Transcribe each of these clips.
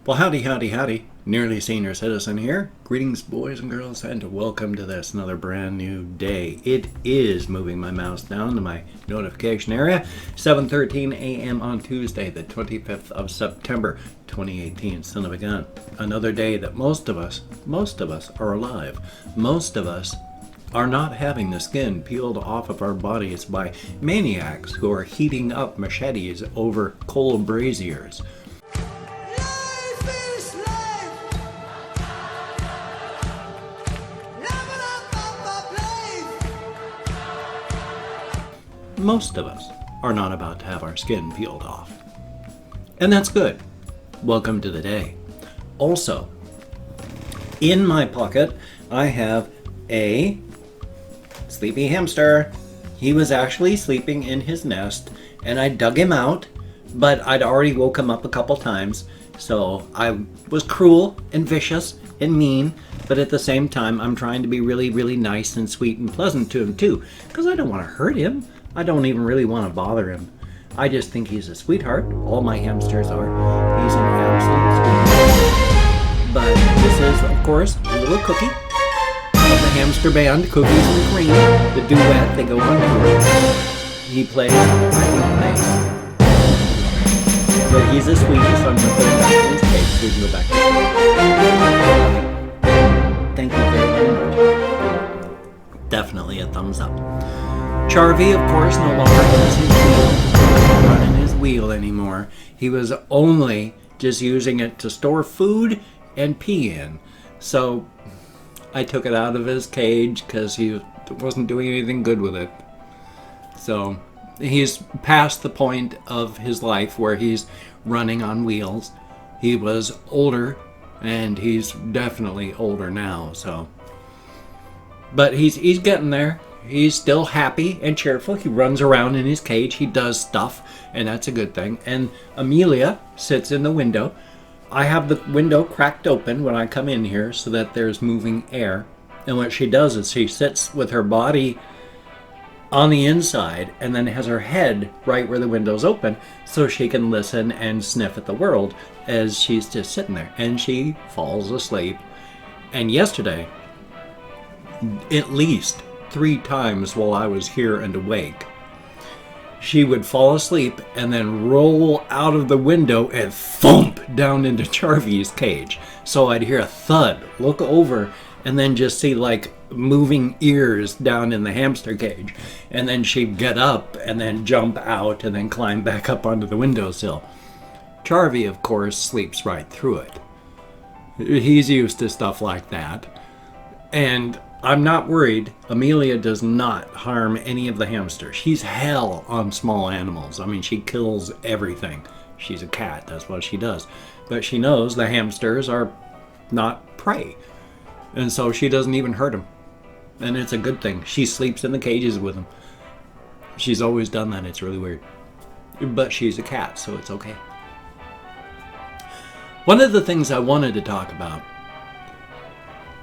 Well, howdy, howdy, howdy. Nearly Senior Citizen here. Greetings, boys and girls, and welcome to this, another brand new day. It is moving my mouse down to my notification area. 7:13 a.m. on Tuesday, the 25th of September, 2018. Son of a gun. Another day that most of us are alive. Most of us are not having the skin peeled off of our bodies by maniacs who are heating up machetes over coal braziers. Most of us are not about to have our skin peeled off. And that's good. Welcome to the day. Also, in my pocket, I have a sleepy hamster. He was actually sleeping in his nest, and I dug him out, but I'd already woke him up a couple times, so I was cruel and vicious and mean, but at the same time, I'm trying to be really, really nice and sweet and pleasant to him too, because I don't want to hurt him. I don't even really want to bother him. I just think he's a sweetheart. All my hamsters are. He's an absolute sweetheart. But this is, of course, a little cookie of the hamster band, Cookies and Cream. The duet, they go on tour. He plays bass. But he's a sweetie, so I'm going to put him back in his cage so we can go back to Thank you very much. Definitely a thumbs up. Charvy, of course, no longer has his wheel. He doesn't run in his wheel anymore. He was only just using it to store food and pee in. So I took it out of his cage because he wasn't doing anything good with it. So he's past the point of his life where he's running on wheels. He was older, and he's definitely older now. So, but he's getting there. He's still happy and cheerful. He runs around in his cage. He does stuff, and that's a good thing. And Amelia sits in the window. I have the window cracked open when I come in here so that there's moving air. And what she does is she sits with her body on the inside and then has her head right where the window's open so she can listen and sniff at the world as she's just sitting there. And she falls asleep. And yesterday, at least 3 times while I was here and awake, she would fall asleep and then roll out of the window and thump down into Charvy's cage. So I'd hear a thud, look over, and then just see like moving ears down in the hamster cage. And then she'd get up and then jump out and then climb back up onto the windowsill. Charvy, of course, sleeps right through it. He's used to stuff like that. And I'm not worried. Amelia does not harm any of the hamsters. She's hell on small animals. I mean, she kills everything. She's a cat. That's what she does. But she knows the hamsters are not prey. And so she doesn't even hurt them. And it's a good thing. She sleeps in the cages with them. She's always done that. It's really weird. But she's a cat, so it's okay. One of the things I wanted to talk about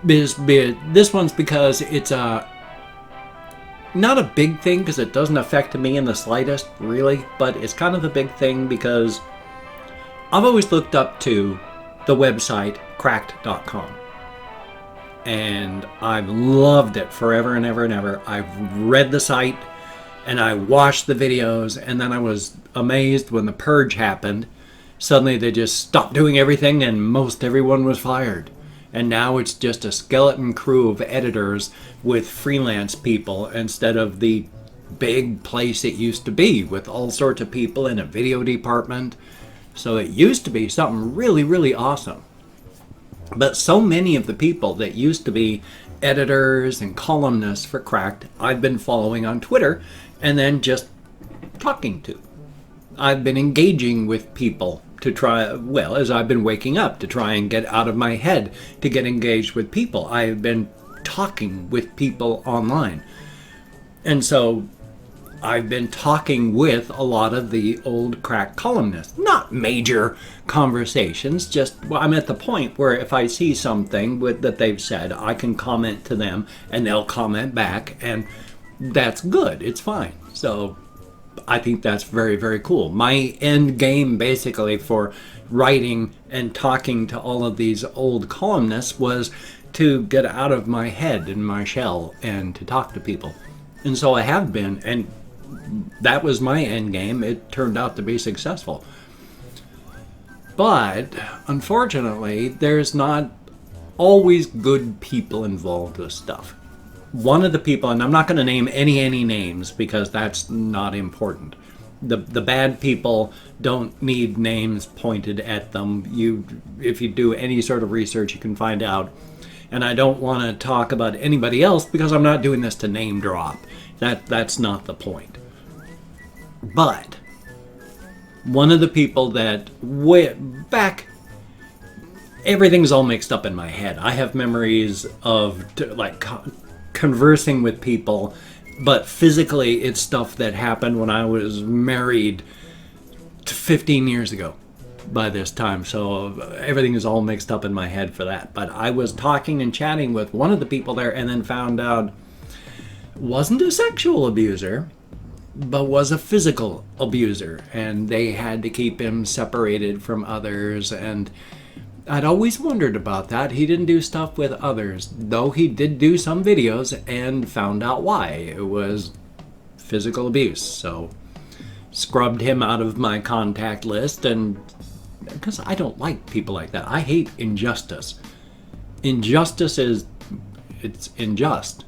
this one's because it's not a big thing because it doesn't affect me in the slightest, really, but it's kind of a big thing because I've always looked up to the website cracked.com, and I've loved it forever and ever and ever. I've read the site and I watched the videos, and then I was amazed when the purge happened. Suddenly they just stopped doing everything and most everyone was fired. And now it's just a skeleton crew of editors with freelance people instead of the big place it used to be with all sorts of people in a video department. So it used to be something really, really awesome. But so many of the people that used to be editors and columnists for Cracked, I've been following on Twitter and then just talking to. I've been engaging with people to try, well, as I've been waking up to try and get out of my head to get engaged with people. I've been talking with people online. And so I've been talking with a lot of the old Crack columnists. Not major conversations, just well, I'm at the point where if I see something that they've said, I can comment to them and they'll comment back, and that's good. It's fine. So I think that's very, very cool. My end game basically for writing and talking to all of these old columnists was to get out of my head and my shell and to talk to people. And so I have been, and that was my end game. It turned out to be successful. But unfortunately, there's not always good people involved with stuff. One of the people, and I'm not going to name any names because that's not important. The bad people don't need names pointed at them. If you do any sort of research, you can find out. And I don't want to talk about anybody else because I'm not doing this to name drop. That's not the point. But one of the people that back, everything's all mixed up in my head. I have memories of like conversing with people, but physically it's stuff that happened when I was married 15 years ago by this time, so everything is all mixed up in my head for that. But I was talking and chatting with one of the people there and then found out wasn't a sexual abuser, but was a physical abuser, and they had to keep him separated from others. And I'd always wondered about that. He didn't do stuff with others, though he did do some videos, and found out why. It was physical abuse. So scrubbed him out of my contact list, and because I don't like people like that. I hate injustice. Injustice it's unjust.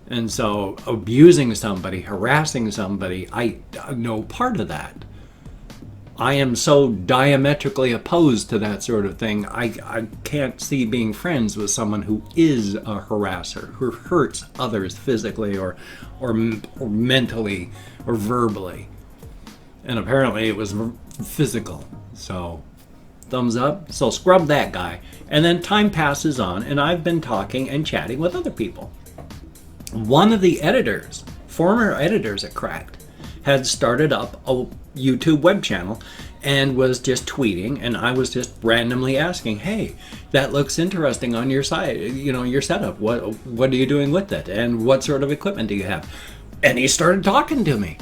And so abusing somebody, harassing somebody, I no part of that. I am so diametrically opposed to that sort of thing. I can't see being friends with someone who is a harasser, who hurts others physically or mentally or verbally. And apparently it was physical. So thumbs up. So scrub that guy. And then time passes on, and I've been talking and chatting with other people. One of the editors, former editors at Cracked, had started up a YouTube web channel and was just tweeting, and I was just randomly asking, hey, that looks interesting on your site, your setup. What are you doing with it? And what sort of equipment do you have? And he started talking to me.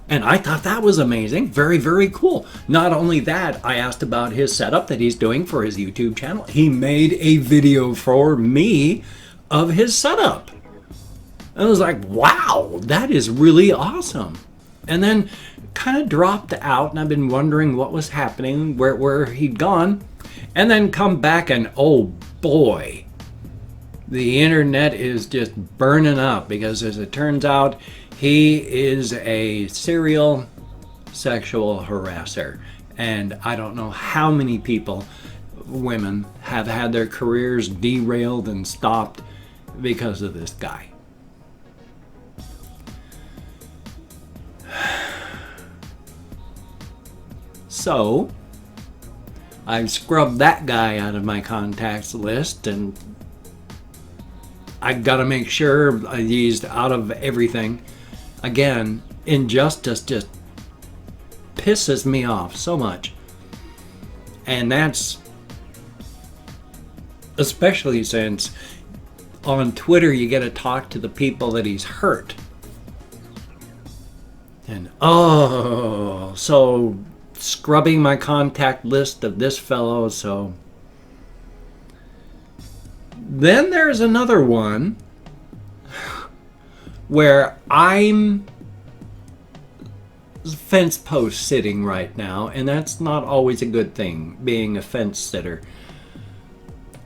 And I thought that was amazing. Very, very cool. Not only that, I asked about his setup that he's doing for his YouTube channel. He made a video for me of his setup. And I was like, wow, that is really awesome. And then kind of dropped out, and I've been wondering what was happening, where he'd gone. And then come back, and oh boy, the internet is just burning up, because as it turns out, he is a serial sexual harasser. And I don't know how many people, women, have had their careers derailed and stopped because of this guy. So, I've scrubbed that guy out of my contacts list, and I gotta make sure he's out of everything. Again, injustice just pisses me off so much. And that's especially since on Twitter you get to talk to the people that he's hurt. And so scrubbing my contact list of this fellow. So then there's another one where I'm fence post sitting right now, and that's not always a good thing, being a fence sitter.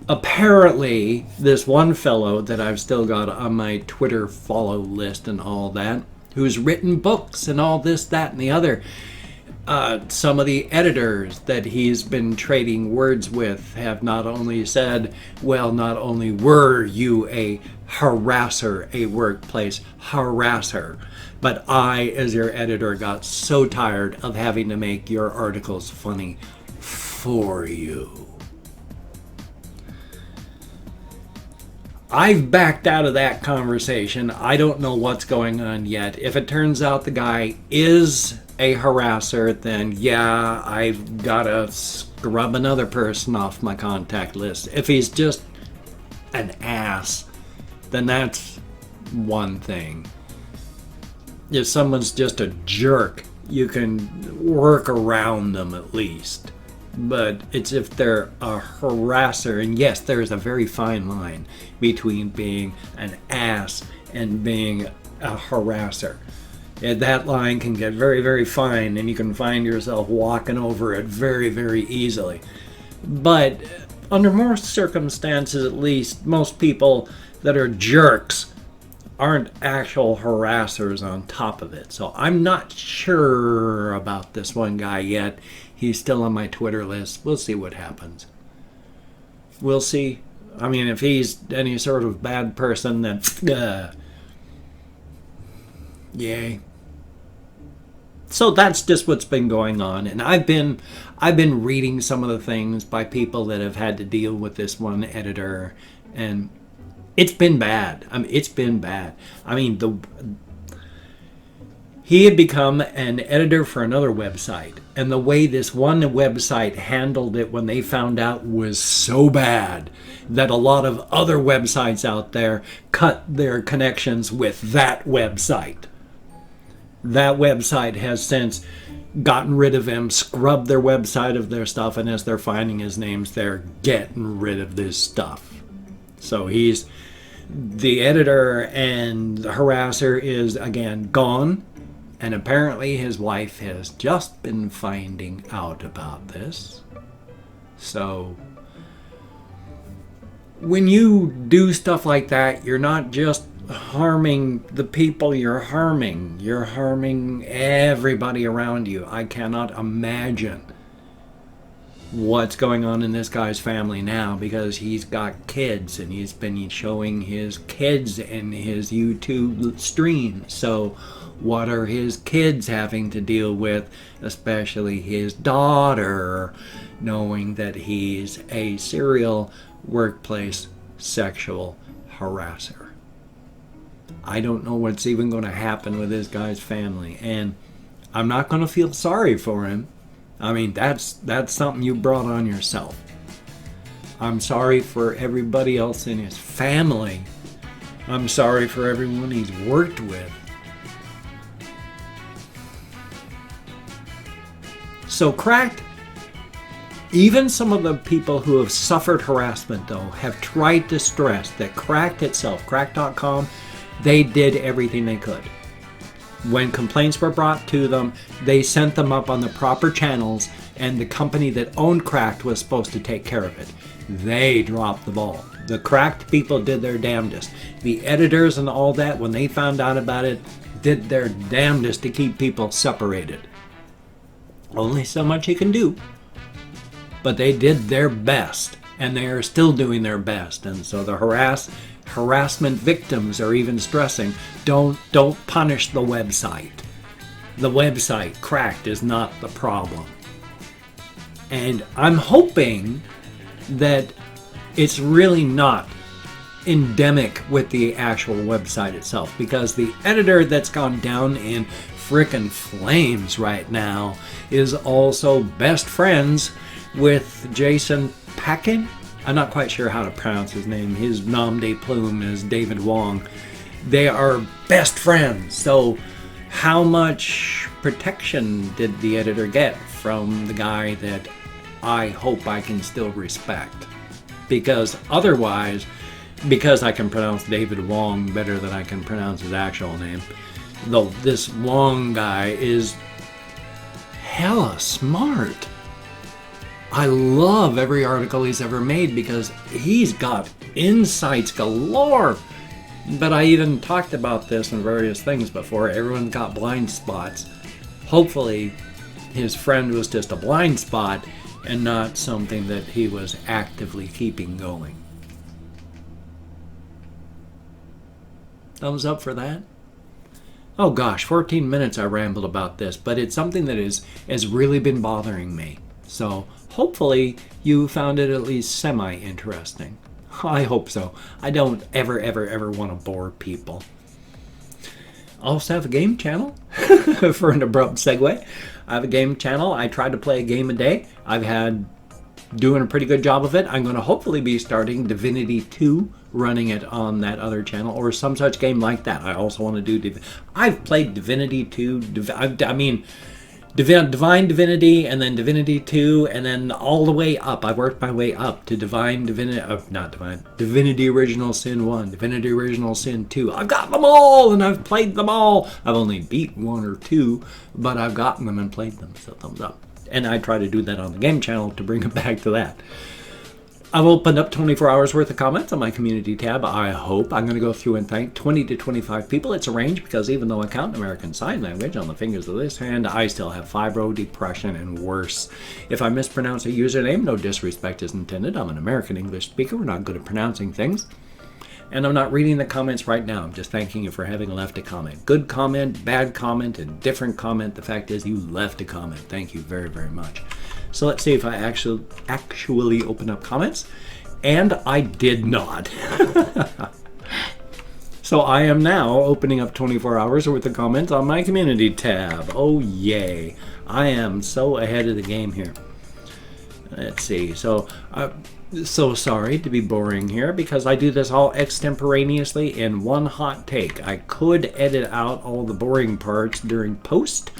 Apparently, this one fellow that I've still got on my Twitter follow list and all that, who's written books and all this, that, and the other, some of the editors that he's been trading words with have not only said, well, not only were you a harasser, a workplace harasser, but I, as your editor, got so tired of having to make your articles funny for you. I've backed out of that conversation. I don't know what's going on yet. If it turns out the guy is a harasser, then yeah, I've got to scrub another person off my contact list. If he's just an ass, then that's one thing. If someone's just a jerk, you can work around them at least. But it's if they're a harasser, and yes, there is a very fine line between being an ass and being a harasser. And that line can get very, very fine, and you can find yourself walking over it very, very easily. But under most circumstances, at least, most people that are jerks aren't actual harassers on top of it. So I'm not sure about this one guy yet. He's still on my Twitter list. We'll see what happens. We'll see. I mean, if he's any sort of bad person, then yay. So that's just what's been going on, and I've been reading some of the things by people that have had to deal with this one editor, and it's been bad. It's been bad. He had become an editor for another website, and the way this one website handled it when they found out was so bad that a lot of other websites out there cut their connections with that website. That website has since gotten rid of him, scrubbed their website of their stuff, and as they're finding his names, they're getting rid of this stuff. So he's the editor, and the harasser is again gone, and apparently his wife has just been finding out about this. So when you do stuff like that, you're not just harming the people you're harming everybody around you. I cannot imagine what's going on in this guy's family now, because he's got kids and he's been showing his kids in his YouTube stream. So what are his kids having to deal with, especially his daughter, knowing that he's a serial workplace sexual harasser? I don't know what's even going to happen with this guy's family, and I'm not going to feel sorry for him. I mean, that's something you brought on yourself. I'm sorry for everybody else in his family. I'm sorry for everyone he's worked with. So Cracked, even some of the people who have suffered harassment, though, have tried to stress that Cracked itself, Cracked.com, they did everything they could. When complaints were brought to them, they sent them up on the proper channels, and the company that owned Cracked was supposed to take care of it. They dropped the ball. The Cracked people did their damnedest. The editors and all that, when they found out about it, did their damnedest to keep people separated. Only so much you can do. But they did their best, and they are still doing their best. And so the harassment victims are even stressing, don't punish the website. The website, Cracked, is not the problem. And I'm hoping that it's really not endemic with the actual website itself, because the editor that's gone down in frickin' flames right now is also best friends with Jason Packin. I'm not quite sure how to pronounce his name. His nom de plume is David Wong. They are best friends. So how much protection did the editor get from the guy that I hope I can still respect? Because otherwise, because I can pronounce David Wong better than I can pronounce his actual name, though this Wong guy is hella smart. I love every article he's ever made because he's got insights galore. But I even talked about this in various things before. Everyone's got blind spots. Hopefully his friend was just a blind spot and not something that he was actively keeping going. Thumbs up for that. Oh gosh, 14 minutes I rambled about this, but it's something that has really been bothering me. So hopefully you found it at least semi-interesting. I hope so. I don't ever want to bore people. I also have a game channel for an abrupt segue. I have a game channel. I try to play a game a day. I've had doing a pretty good job of it. I'm going to hopefully be starting Divinity 2, running it on that other channel, or some such game like that. I also want to do I've played Divinity 2. I mean, Divine Divinity, and then Divinity 2, and then all the way up. I worked my way up to Divinity Original Sin 1, Divinity Original Sin 2. I've got them all, and I've played them all. I've only beat 1 or 2, but I've gotten them and played them, so thumbs up. And I try to do that on the game channel to bring it back to that. I've opened up 24 hours worth of comments on my community tab. I hope I'm going to go through and thank 20 to 25 people. It's a range because even though I count American Sign Language on the fingers of this hand, I still have fibro, depression, and worse. If I mispronounce a username, no disrespect is intended. I'm an American English speaker. We're not good at pronouncing things. And I'm not reading the comments right now. I'm just thanking you for having left a comment. Good comment, bad comment, and different comment. The fact is you left a comment. Thank you very, very much. So let's see if I actually open up comments. And I did not. So I am now opening up 24 hours worth of comments on my community tab. Oh, yay. I am so ahead of the game here. Let's see. So sorry to be boring here because I do this all extemporaneously in one hot take. I could edit out all the boring parts during post,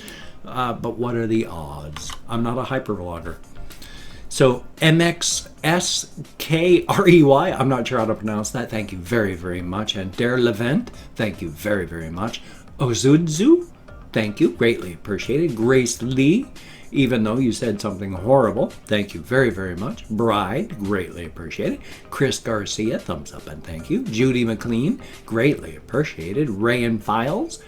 but what are the odds? I'm not a hypervlogger. So MXSKREY, I'm not sure how to pronounce that. Thank you very, very much. And Der Levent, thank you very, very much. Ozudzu, thank you, greatly appreciated. Grace Lee, even though you said something horrible, thank you very, very much. Bride, greatly appreciated. Chris Garcia, thumbs up and thank you. Judy McLean, greatly appreciated. Raymond Files,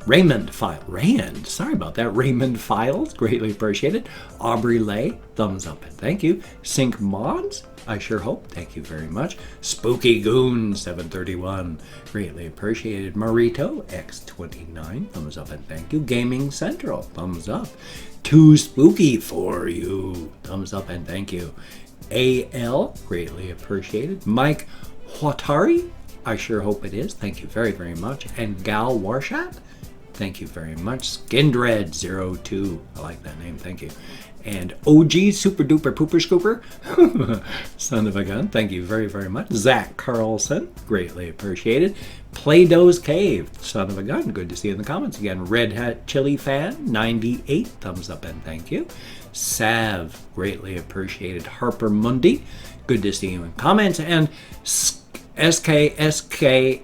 sorry about that. Raymond Files, greatly appreciated. Aubrey Lay, thumbs up and thank you. Sync Mods, I sure hope, thank you very much. Spooky Goon 731, greatly appreciated. Marito X29, thumbs up and thank you. Gaming Central, thumbs up. Too spooky for you, thumbs up and thank you. AL, greatly appreciated. Mike Huatari, I sure hope it is, thank you very, very much. And Gal Warshat, thank you very much. Skindred02, I like that name, thank you. And OG Super Duper Pooper Scooper, son of a gun, thank you very, very much. Zach Carlson, greatly appreciated. Play-Doh's Cave, son of a gun, good to see you in the comments again. Red Hat Chili Fan, 98, thumbs up and thank you. Sav, greatly appreciated. Harper Mundi, good to see you in comments. And SKSK,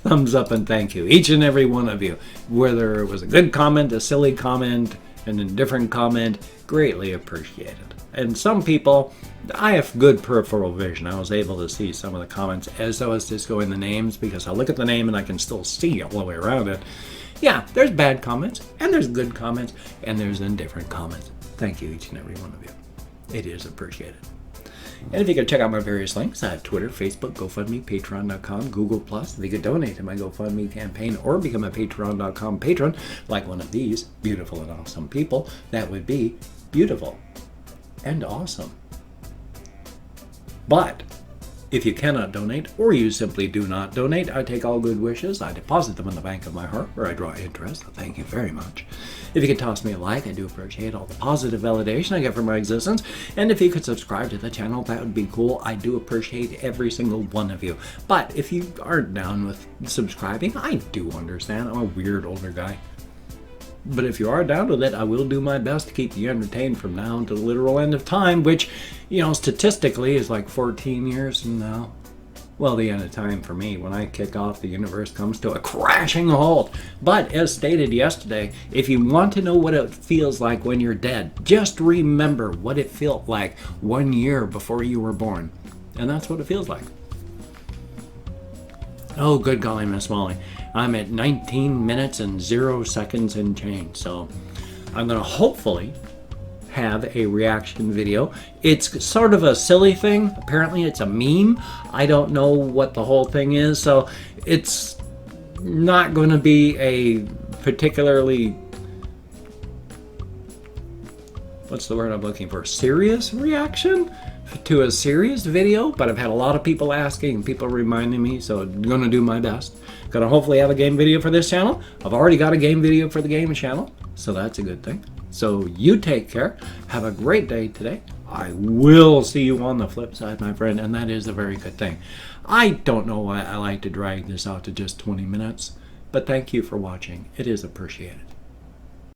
thumbs up and thank you, each and every one of you. Whether it was a good comment, a silly comment, an indifferent comment, greatly appreciated. And some people, I have good peripheral vision. I was able to see some of the comments as I was just going the names because I look at the name and I can still see all the way around it. Yeah, there's bad comments, and there's good comments, and there's indifferent comments. Thank you, each and every one of you. It is appreciated. And if you could check out my various links, I have Twitter, Facebook, GoFundMe, Patreon.com, Google+. If you could donate to my GoFundMe campaign or become a Patreon.com patron, like one of these beautiful and awesome people, that would be beautiful and awesome. But if you cannot donate, or you simply do not donate, I take all good wishes. I deposit them in the bank of my heart, where I draw interest. So thank you very much. If you could toss me a like, I do appreciate all the positive validation I get from my existence. And if you could subscribe to the channel, that would be cool. I do appreciate every single one of you. But if you aren't down with subscribing, I do understand. I'm a weird older guy. But if you are down with it, I will do my best to keep you entertained from now until the literal end of time, which, you know, statistically is like 14 years from now. Well, the end of time for me. When I kick off, the universe comes to a crashing halt. But as stated yesterday, if you want to know what it feels like when you're dead, just remember what it felt like 1 year before you were born. And that's what it feels like. Oh, good golly, Miss Molly. I'm at 19 minutes and 0 seconds and change. So I'm going to hopefully have a reaction video. It's sort of a silly thing. Apparently it's a meme. I don't know what the whole thing is. So it's not going to be a particularly, what's the word I'm looking for? Serious reaction to a serious video, but I've had a lot of people asking and people reminding me, so I'm going to do my best. Going to hopefully have a game video for this channel. I've already got a game video for the game channel, so that's a good thing. So you take care. Have a great day today. I will see you on the flip side, my friend, and that is a very good thing. I don't know why I like to drag this out to just 20 minutes, But thank you for watching. It is appreciated.